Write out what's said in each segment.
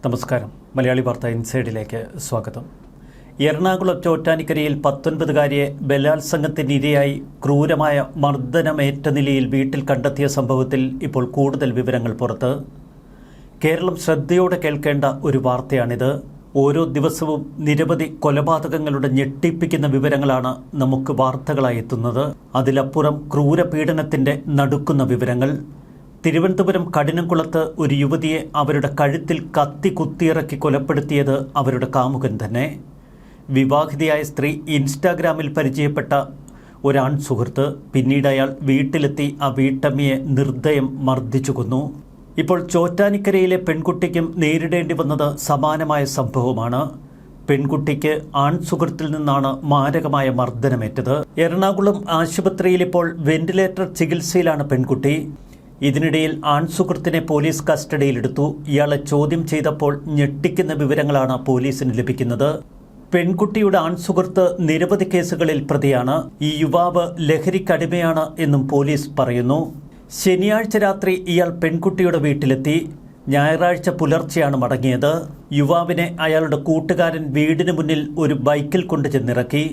നമസ്കാരം. മലയാളി വാർത്ത ഇൻസൈഡിലേക്ക് സ്വാഗതം. എറണാകുളം ചോറ്റാനിക്കരയിൽ 19-കാരിയെ ബലാത്സംഗത്തിനിരയായി ക്രൂരമായ മർദ്ദനമേറ്റ നിലയിൽ വീട്ടിൽ കണ്ടെത്തിയ സംഭവത്തിൽ ഇപ്പോൾ കൂടുതൽ വിവരങ്ങൾ പുറത്ത്. കേരളം ശ്രദ്ധയോടെ കേൾക്കേണ്ട ഒരു വാർത്തയാണിത്. ഓരോ ദിവസവും നിരവധി കൊലപാതകങ്ങളുടെ ഞെട്ടിപ്പിക്കുന്ന വിവരങ്ങളാണ് നമുക്ക് വാർത്തകളായി എത്തുന്നത്. അതിലപ്പുറം ക്രൂരപീഡനത്തിൻ്റെ നടുക്കുന്ന വിവരങ്ങൾ. തിരുവനന്തപുരം കഠിനംകുളത്ത് ഒരു യുവതിയെ അവരുടെ കഴുത്തിൽ കത്തി കുത്തിയിറക്കി കൊലപ്പെടുത്തിയത് അവരുടെ കാമുകൻ തന്നെ. വിവാഹിതയായ സ്ത്രീ ഇൻസ്റ്റാഗ്രാമിൽ പരിചയപ്പെട്ട ഒരാൺ സുഹൃത്ത്. പിന്നീട് അയാൾ വീട്ടിലെത്തി ആ വീട്ടമ്മയെ നിർദ്ദയം മർദ്ദിച്ചു കൊന്നു. ഇപ്പോൾ ചോറ്റാനിക്കരയിലെ പെൺകുട്ടിക്കും നേരിടേണ്ടി വന്നത് സമാനമായ സംഭവമാണ്. പെൺകുട്ടിക്ക് ആൺ സുഹൃത്തിൽ നിന്നാണ് മാരകമായ മർദ്ദനമേറ്റത്. എറണാകുളം ആശുപത്രിയിൽ ഇപ്പോൾ വെന്റിലേറ്റർ ചികിത്സയിലാണ് പെൺകുട്ടി. ഇതിനിടയിൽ ആൺസുഹൃത്തിനെ പോലീസ് കസ്റ്റഡിയിലെടുത്തു. ഇയാളെ ചോദ്യം ചെയ്തപ്പോൾ ഞെട്ടിക്കുന്ന വിവരങ്ങളാണ് പോലീസിന് ലഭിക്കുന്നത്. പെൺകുട്ടിയുടെ ആൺസുഹൃത്ത് നിരവധി കേസുകളിൽ പ്രതിയാണ്. ഈ യുവാവ് ലഹരിക്കടിമയാണ് എന്നും പോലീസ് പറയുന്നു. ശനിയാഴ്ച രാത്രി ഇയാൾ പെൺകുട്ടിയുടെ വീട്ടിലെത്തി. ഞായറാഴ്ച പുലർച്ചെയാണ് മടങ്ങിയത്. യുവാവിനെ അയാളുടെ കൂട്ടുകാരൻ വീടിന് മുന്നിൽ ഒരു ബൈക്കിൽ കൊണ്ടുചെന്നിറക്കി.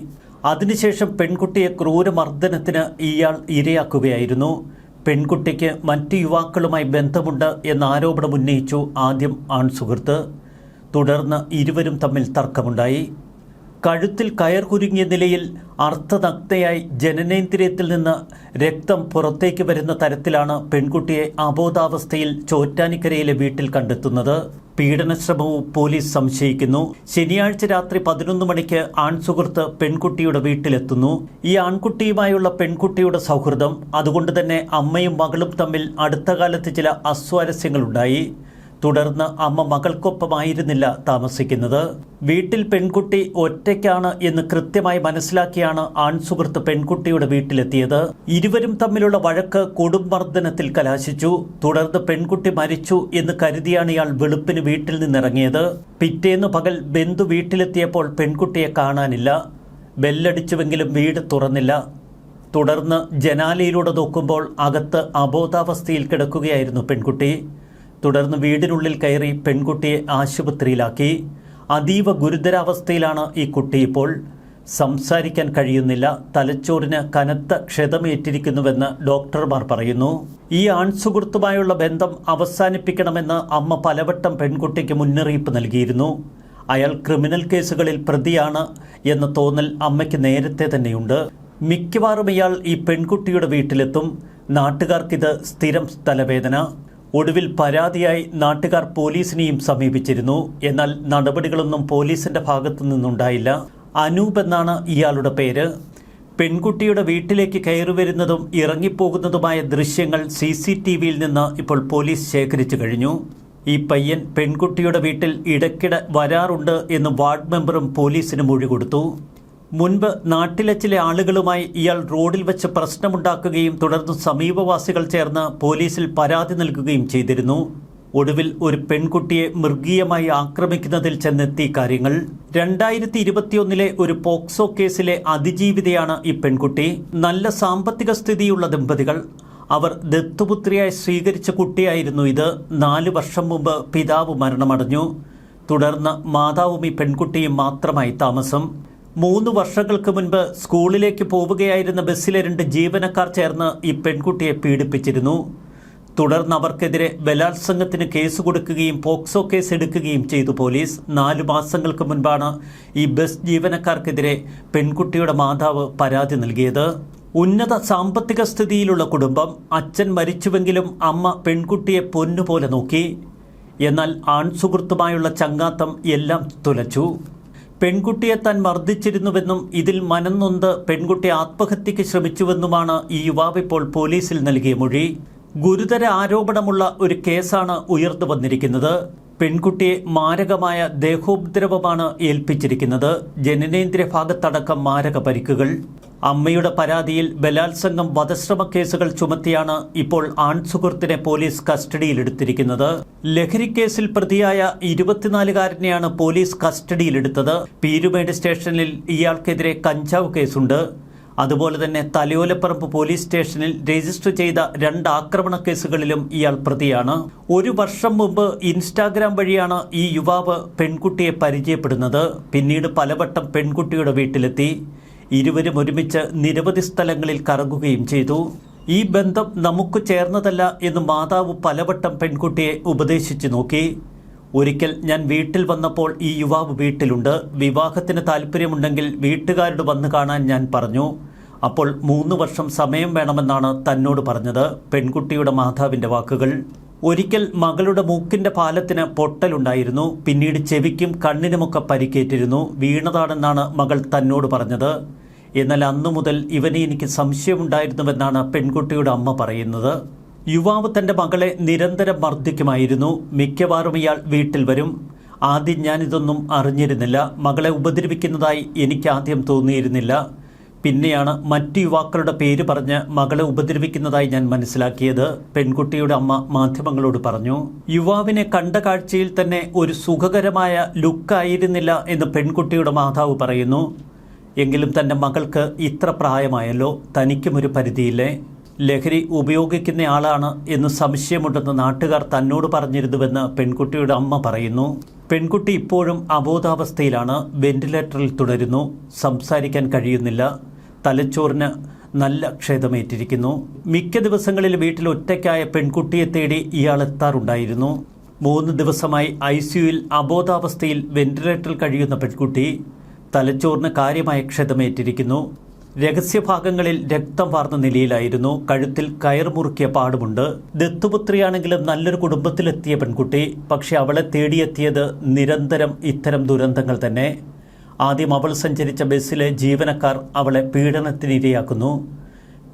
അതിനുശേഷം പെൺകുട്ടിയെ ക്രൂരമർദ്ദനത്തിന് ഇയാൾ ഇരയാക്കുകയായിരുന്നു. പെൺകുട്ടിക്ക് മറ്റ് യുവാക്കളുമായി ബന്ധമുണ്ട് എന്ന ആരോപണം ഉന്നയിച്ചു ആദ്യം ആൺസുഹൃത്ത്. തുടർന്ന് ഇരുവരും തമ്മിൽ തർക്കമുണ്ടായി. കഴുത്തിൽ കയർ കുരുങ്ങിയ നിലയിൽ അർദ്ധനഗ്നയായി ജനനേന്ദ്രിയത്തിൽ നിന്ന് രക്തം പുറത്തേക്ക് വരുന്ന തരത്തിലാണ് പെൺകുട്ടിയെ അബോധാവസ്ഥയിൽ ചോറ്റാനിക്കരയിലെ വീട്ടിൽ കണ്ടെത്തുന്നത്. പീഡനശ്രമവും പോലീസ് സംശയിക്കുന്നു. ശനിയാഴ്ച രാത്രി 11 മണിക്ക് ആൺസുഹൃത്ത് പെൺകുട്ടിയുടെ വീട്ടിലെത്തുന്നു. ഈ ആൺകുട്ടിയുമായുള്ള പെൺകുട്ടിയുടെ സൗഹൃദം, അതുകൊണ്ട് തന്നെ അമ്മയും മകളും തമ്മിൽ അടുത്ത കാലത്ത് ചില അസ്വാരസ്യങ്ങളുണ്ടായി. തുടർന്ന് അമ്മ മകൾക്കൊപ്പമായിരുന്നില്ല താമസിക്കുന്നത്. വീട്ടിൽ പെൺകുട്ടി ഒറ്റയ്ക്കാണ് എന്ന് കൃത്യമായി മനസ്സിലാക്കിയാണ് ആൺസുഹൃത്ത് പെൺകുട്ടിയുടെ വീട്ടിലെത്തിയത്. ഇരുവരും തമ്മിലുള്ള വഴക്ക് കൊടുംമർദ്ദനത്തിൽ കലാശിച്ചു. തുടർന്ന് പെൺകുട്ടി മരിച്ചു എന്ന് കരുതിയാണ് ഇയാൾ വെളുപ്പിന് വീട്ടിൽ നിന്നിറങ്ങിയത്. പിറ്റേന്ന് പകൽ ബന്ധു വീട്ടിലെത്തിയപ്പോൾ പെൺകുട്ടിയെ കാണാനില്ല. ബെല്ലടിച്ചുവെങ്കിലും വീട് തുറന്നില്ല. തുടർന്ന് ജനാലയിലൂടെ നോക്കുമ്പോൾ അകത്ത് അബോധാവസ്ഥയിൽ കിടക്കുകയായിരുന്നു പെൺകുട്ടി. തുടർന്ന് വീടിനുള്ളിൽ കയറി പെൺകുട്ടിയെ ആശുപത്രിയിലാക്കി. അതീവ ഗുരുതരാവസ്ഥയിലാണ് ഈ കുട്ടി ഇപ്പോൾ. സംസാരിക്കാൻ കഴിയുന്നില്ല. തലച്ചോറിന് കനത്ത ക്ഷതമേറ്റിരിക്കുന്നുവെന്ന് ഡോക്ടർമാർ പറയുന്നു. ഈ ആൺസുഹൃത്തുമായുള്ള ബന്ധം അവസാനിപ്പിക്കണമെന്ന് അമ്മ പലവട്ടം പെൺകുട്ടിക്ക് മുന്നറിയിപ്പ് നൽകിയിരുന്നു. അയാൾ ക്രിമിനൽ കേസുകളിൽ പ്രതിയാണ് എന്ന തോന്നൽ അമ്മയ്ക്ക് നേരത്തെ തന്നെയുണ്ട്. മിക്കവാറും ഇയാൾ ഈ പെൺകുട്ടിയുടെ വീട്ടിലെത്തും. നാട്ടുകാർക്കിത് സ്ഥിരം തലവേദന. ഒടുവിൽ പരാതിയായി നാട്ടുകാർ പോലീസിനെയും സമീപിച്ചിരുന്നു. എന്നാൽ നടപടികളൊന്നും പോലീസിന്റെ ഭാഗത്തു നിന്നുണ്ടായില്ല. അനൂപ് എന്നാണ് ഇയാളുടെ പേര്. പെൺകുട്ടിയുടെ വീട്ടിലേക്ക് കയറി വരുന്നതും ഇറങ്ങിപ്പോകുന്നതുമായ ദൃശ്യങ്ങൾ CCTVയിൽ നിന്ന് ഇപ്പോൾ പോലീസ് ശേഖരിച്ചു കഴിഞ്ഞു. ഈ പയ്യൻ പെൺകുട്ടിയുടെ വീട്ടിൽ ഇടയ്ക്കിടെ വരാറുണ്ട് എന്ന് വാർഡ് മെമ്പറും പോലീസിന് മൊഴി കൊടുത്തു. മുൻപ് നാട്ടിലെ ചില ആളുകളുമായി ഇയാൾ റോഡിൽ വെച്ച് പ്രശ്നമുണ്ടാക്കുകയും തുടർന്ന് സമീപവാസികൾ ചേർന്ന് പോലീസിൽ പരാതി നൽകുകയും ചെയ്തിരുന്നു. ഒടുവിൽ ഒരു പെൺകുട്ടിയെ മൃഗീയമായി ആക്രമിക്കുന്നതിൽ ചെന്നെത്തി കാര്യങ്ങൾ. 2021 ഒരു പോക്സോ കേസിലെ അതിജീവിതയാണ് ഈ പെൺകുട്ടി. നല്ല സാമ്പത്തിക സ്ഥിതിയുള്ള ദമ്പതികൾ. അവർ ദത്തുപുത്രിയായി സ്വീകരിച്ച കുട്ടിയായിരുന്നു ഇത്. 4 വർഷം മുമ്പ് പിതാവ് മരണമടഞ്ഞു. തുടർന്ന് മാതാവും ഈ പെൺകുട്ടിയും മാത്രമായി താമസം. 3 വർഷങ്ങൾക്ക് മുൻപ് സ്കൂളിലേക്ക് പോവുകയായിരുന്ന ബസ്സിലെ 2 ജീവനക്കാർ ചേർന്ന് ഈ പെൺകുട്ടിയെ പീഡിപ്പിച്ചിരുന്നു. തുടർന്ന് അവർക്കെതിരെ ബലാത്സംഗത്തിന് കേസ് കൊടുക്കുകയും പോക്സോ കേസ് എടുക്കുകയും ചെയ്തു പോലീസ്. 4 മാസങ്ങൾക്ക് മുൻപാണ് ഈ ബസ് ജീവനക്കാർക്കെതിരെ പെൺകുട്ടിയുടെ മാതാവ് പരാതി നൽകിയത്. ഉന്നത സാമ്പത്തിക സ്ഥിതിയിലുള്ള കുടുംബം. അച്ഛൻ മരിച്ചുവെങ്കിലും അമ്മ പെൺകുട്ടിയെ പൊന്നുപോലെ നോക്കി. എന്നാൽ ആൺസുഹൃത്തുമായുള്ള ചങ്ങാത്തം എല്ലാം തുലച്ചു. പെൺകുട്ടിയെ താൻ മർദ്ദിച്ചിരുന്നുവെന്നും ഇതിൽ മനംനൊന്ത് പെൺകുട്ടി ആത്മഹത്യയ്ക്ക് ശ്രമിച്ചുവെന്നുമാണ് ഈ യുവാവ് ഇപ്പോൾ പോലീസിൽ നൽകിയ മൊഴി. ഗുരുതര ആരോപണമുള്ള ഒരു കേസാണ് ഉയർന്നു വന്നിരിക്കുന്നത്. പെൺകുട്ടിയെ മാരകമായ ദേഹോപദ്രവമാണ് ഏൽപ്പിച്ചിരിക്കുന്നത്. ജനനേന്ദ്രിയ ഭാഗത്തടക്കം മാരക പരിക്കുകൾ. അമ്മയുടെ പരാതിയിൽ ബലാത്സംഗം, വധശ്രമ കേസുകൾ ചുമത്തിയാണ് ഇപ്പോൾ ആൺസുഹൃത്തിനെ പോലീസ് കസ്റ്റഡിയിലെടുത്തിരിക്കുന്നത്. ലഹരിക്കേസിൽ പ്രതിയായ 24-കാരനെയാണ് പോലീസ് കസ്റ്റഡിയിലെടുത്തത്. പീരുമേട് സ്റ്റേഷനിൽ ഇയാൾക്കെതിരെ കഞ്ചാവ് കേസുണ്ട്. അതുപോലെ തന്നെ തലയോലപ്പറമ്പ് പോലീസ് സ്റ്റേഷനിൽ രജിസ്റ്റർ ചെയ്ത 2 ആക്രമണ കേസുകളിലും ഇയാൾ പ്രതിയാണ്. 1 വർഷം മുമ്പ് ഇൻസ്റ്റാഗ്രാം വഴിയാണ് ഈ യുവാവ് പെൺകുട്ടിയെ പരിചയപ്പെടുന്നത്. പിന്നീട് പലവട്ടം പെൺകുട്ടിയുടെ വീട്ടിലെത്തി. ഇരുവരും ഒരുമിച്ച് നിരവധി സ്ഥലങ്ങളിൽ കറങ്ങുകയും ചെയ്തു. ഈ ബന്ധം നമുക്ക് ചേർന്നതല്ല എന്ന് മാതാവ് പലവട്ടം പെൺകുട്ടിയെ ഉപദേശിച്ചു നോക്കി. ഒരിക്കൽ ഞാൻ വീട്ടിൽ വന്നപ്പോൾ ഈ യുവാവ് വീട്ടിലുണ്ട്. വിവാഹത്തിന് താല്പര്യമുണ്ടെങ്കിൽ വീട്ടുകാരോട് വന്ന് കാണാൻ ഞാൻ പറഞ്ഞു. അപ്പോൾ 3 വർഷം സമയം വേണമെന്നാണ് തന്നോട് പറഞ്ഞത്. പെൺകുട്ടിയുടെ മാതാവിൻ്റെ വാക്കുകൾ. ഒരിക്കൽ മകളുടെ മൂക്കിൻ്റെ പാലത്തിന് പൊട്ടലുണ്ടായിരുന്നു. പിന്നീട് ചെവിക്കും കണ്ണിനുമൊക്കെ പരിക്കേറ്റിരുന്നു. വീണതാണെന്നാണ് മകൾ തന്നോട് പറഞ്ഞത്. എന്നാൽ അന്നു മുതൽ ഇവനെ എനിക്ക് സംശയമുണ്ടായിരുന്നുവെന്നാണ് പെൺകുട്ടിയുടെ അമ്മ പറയുന്നത്. യുവാവ് തൻ്റെ മകളെ നിരന്തരം മർദ്ദിക്കുമായിരുന്നു. മിക്കവാറും ഇയാൾ വീട്ടിൽ വരും. ആദ്യം ഞാനിതൊന്നും അറിഞ്ഞിരുന്നില്ല. മകളെ ഉപദ്രവിക്കുന്നതായി എനിക്ക് ആദ്യം തോന്നിയിരുന്നില്ല. പിന്നെയാണ് മറ്റു യുവാക്കളുടെ പേര് പറഞ്ഞ് മകളെ ഉപദ്രവിക്കുന്നതായി ഞാൻ മനസ്സിലാക്കിയത്, പെൺകുട്ടിയുടെ അമ്മ മാധ്യമങ്ങളോട് പറഞ്ഞു. യുവാവിനെ കണ്ട കാഴ്ചയിൽ തന്നെ ഒരു സുഖകരമായ ലുക്കായിരുന്നില്ല എന്ന് പെൺകുട്ടിയുടെ മാതാവ് പറയുന്നു. എങ്കിലും തൻ്റെ മകൾക്ക് ഇത്ര പ്രായമായല്ലോ, തനിക്കും ഒരു പരിധിയില്ലേ? ലഹരി ഉപയോഗിക്കുന്നയാളാണ് എന്ന് സംശയമുണ്ടെന്ന് നാട്ടുകാർ തന്നോട് പറഞ്ഞിരുന്നുവെന്ന് പെൺകുട്ടിയുടെ അമ്മ പറയുന്നു. പെൺകുട്ടി ഇപ്പോഴും അബോധാവസ്ഥയിലാണ്. വെന്റിലേറ്ററിൽ തുടരുന്നു. സംസാരിക്കാൻ കഴിയുന്നില്ല. തലച്ചോറിന് നല്ല ക്ഷതമേറ്റിരിക്കുന്നു. മിക്ക ദിവസങ്ങളിൽ വീട്ടിൽ ഒറ്റയ്ക്കായ പെൺകുട്ടിയെ തേടി ഇയാൾ എത്താറുണ്ടായിരുന്നു. 3 ദിവസമായി ICUയിൽ അബോധാവസ്ഥയിൽ വെന്റിലേറ്ററിൽ കഴിയുന്ന പെൺകുട്ടി തലച്ചോറിന് കാര്യമായ ക്ഷതമേറ്റിരിക്കുന്നു. രഹസ്യഭാഗങ്ങളിൽ രക്തം വാർന്ന നിലയിലായിരുന്നു. കഴുത്തിൽ കയർ മുറുക്കിയ പാടുമുണ്ട്. ദത്തുപുത്രിയാണെങ്കിലും നല്ലൊരു കുടുംബത്തിലെത്തിയ പെൺകുട്ടി. പക്ഷെ അവളെ തേടിയെത്തിയത് നിരന്തരം ഇത്തരം ദുരന്തങ്ങൾ തന്നെ. ആദ്യം അവൾ സഞ്ചരിച്ച ബസ്സിലെ ജീവനക്കാർ അവളെ പീഡനത്തിനിരയാക്കുന്നു.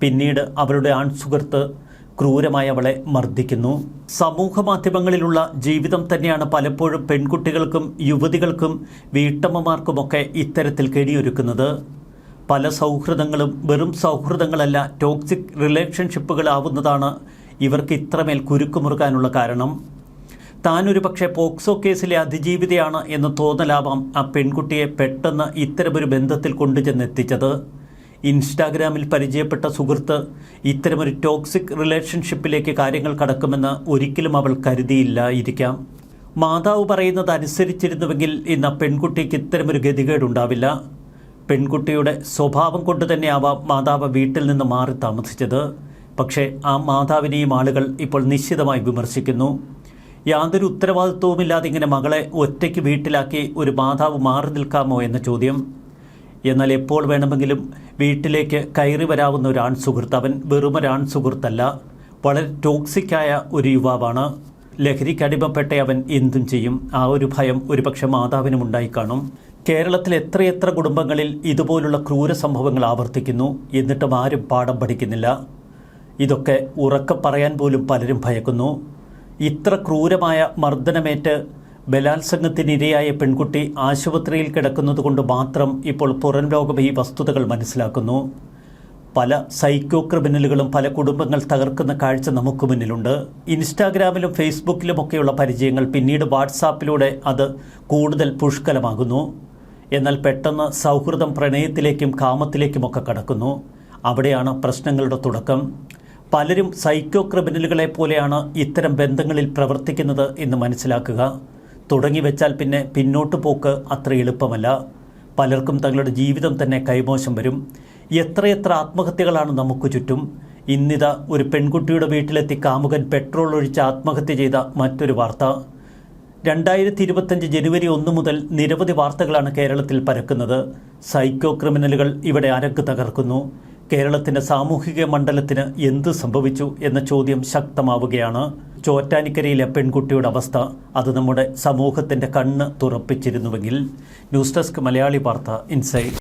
പിന്നീട് അവളുടെ ആൺസുഹൃത്ത് ക്രൂരമായി അവളെ മർദ്ദിക്കുന്നു. സമൂഹ മാധ്യമങ്ങളിലുള്ള ജീവിതം തന്നെയാണ് പലപ്പോഴും പെൺകുട്ടികൾക്കും യുവതികൾക്കും വീട്ടമ്മമാർക്കുമൊക്കെ ഇത്തരത്തിൽ കെണിയൊരുക്കുന്നത്. പല സൗഹൃദങ്ങളും വെറും സൗഹൃദങ്ങളല്ല, ടോക്സിക് റിലേഷൻഷിപ്പുകളാവുന്നതാണ് ഇവർക്ക് ഇത്രമേൽ കുരുക്കുമുറുകാനുള്ള കാരണം. താനൊരു പക്ഷേ പോക്സോ കേസിലെ അതിജീവിതയാണ് എന്ന് തോന്നലാവാം ആ പെൺകുട്ടിയെ പെട്ടെന്ന് ഇത്തരമൊരു ബന്ധത്തിൽ കൊണ്ടുചെന്നെത്തിച്ചത്. ഇൻസ്റ്റാഗ്രാമിൽ പരിചയപ്പെട്ട സുഹൃത്ത് ഇത്തരമൊരു ടോക്സിക് റിലേഷൻഷിപ്പിലേക്ക് കാര്യങ്ങൾ കടക്കുമെന്ന് ഒരിക്കലും അവൾ കരുതിയില്ലായിരിക്കാം. മാതാവ് പറയുന്നത് അനുസരിച്ചിരുന്നുവെങ്കിൽ ഇന്ന് പെൺകുട്ടിക്ക് ഇത്തരമൊരു ഗതികേടുണ്ടാവില്ല. പെൺകുട്ടിയുടെ സ്വഭാവം കൊണ്ട് തന്നെയാവാം മാതാവ് വീട്ടിൽ നിന്ന് മാറി താമസിച്ചത്. പക്ഷേ ആ മാതാവിനെയും ആളുകൾ ഇപ്പോൾ നിശ്ചിതമായി വിമർശിക്കുന്നു. യാതൊരു ഉത്തരവാദിത്വവുമില്ലാതെ ഇങ്ങനെ മകളെ ഒറ്റയ്ക്ക് വീട്ടിലാക്കി ഒരു മാതാവ് മാറി നിൽക്കാമോ എന്ന ചോദ്യം. എന്നാൽ എപ്പോൾ വേണമെങ്കിലും വീട്ടിലേക്ക് കയറി വരാവുന്ന ഒരു ആൺസുഹൃത്ത്. അവൻ വെറുമൊരാൺ സുഹൃത്തല്ല, വളരെ ടോക്സിക്കായ ഒരു യുവാവാണ്. ലഹരിക്കടിമപ്പെട്ട അവൻ എന്തും ചെയ്യും. ആ ഒരു ഭയം ഒരുപക്ഷെ മാതാവിനും ഉണ്ടായിക്കാണും. കേരളത്തിൽ എത്രയെത്ര കുടുംബങ്ങളിൽ ഇതുപോലുള്ള ക്രൂര സംഭവങ്ങൾ ആവർത്തിക്കുന്നു. എന്നിട്ടും ആരും പാഠം പഠിക്കുന്നില്ല. ഇതൊക്കെ ഉറക്കെ പറയാൻ പോലും പലരും ഭയക്കുന്നു. ഇത്ര ക്രൂരമായ മർദ്ദനമേറ്റ് ബലാത്സംഗത്തിനിരയായ പെൺകുട്ടി ആശുപത്രിയിൽ കിടക്കുന്നത് കൊണ്ട് മാത്രം ഇപ്പോൾ പുറം ലോകം ഈ വസ്തുതകൾ മനസ്സിലാക്കുന്നു. പല സൈക്കോ ക്രിമിനലുകളും പല കുടുംബങ്ങൾ തകർക്കുന്ന കാഴ്ച നമുക്ക് മുന്നിലുണ്ട്. ഇൻസ്റ്റാഗ്രാമിലും ഫേസ്ബുക്കിലുമൊക്കെയുള്ള പരിചയങ്ങൾ പിന്നീട് വാട്സാപ്പിലൂടെ അത് കൂടുതൽ പുഷ്കലമാകുന്നു. എന്നാൽ പെട്ടെന്ന് സൗഹൃദം പ്രണയത്തിലേക്കും കാമത്തിലേക്കുമൊക്കെ കടക്കുന്നു. അവിടെയാണ് പ്രശ്നങ്ങളുടെ തുടക്കം. പലരും സൈക്കോ ക്രിമിനലുകളെ പോലെയാണ് ഇത്തരം ബന്ധങ്ങളിൽ പ്രവർത്തിക്കുന്നത് എന്ന് മനസ്സിലാക്കുക. തുടങ്ങി വെച്ചാൽ പിന്നെ പിന്നോട്ട് പോക്ക് അത്ര എളുപ്പമല്ല. പലർക്കും തങ്ങളുടെ ജീവിതം തന്നെ കൈമോശം വരും. എത്രയെത്ര ആത്മഹത്യകളാണ് നമുക്ക് ചുറ്റും. ഇന്നിതാ ഒരു പെൺകുട്ടിയുടെ വീട്ടിലെത്തി കാമുകൻ പെട്രോൾ ഒഴിച്ച് ആത്മഹത്യ ചെയ്ത മറ്റൊരു വാർത്ത. 2025 ജനുവരി 1 മുതൽ നിരവധി വാർത്തകളാണ് കേരളത്തിൽ പരക്കുന്നത്. സൈക്കോ ക്രിമിനലുകൾ ഇവിടെ അരങ്ങ് തകർക്കുന്നു. കേരളത്തിൻ്റെ സാമൂഹിക മണ്ഡലത്തിന് എന്ത് സംഭവിച്ചു എന്ന ചോദ്യം ശക്തമാവുകയാണ്. ചോറ്റാനിക്കരയിലെ പെൺകുട്ടിയുടെ അവസ്ഥ അത് നമ്മുടെ സമൂഹത്തിൻ്റെ കണ്ണ് തുറപ്പിച്ചിരുന്നുവെങ്കിൽ. ന്യൂസ് ഡെസ്ക് മലയാളി വാർത്ത ഇൻസൈഡ്.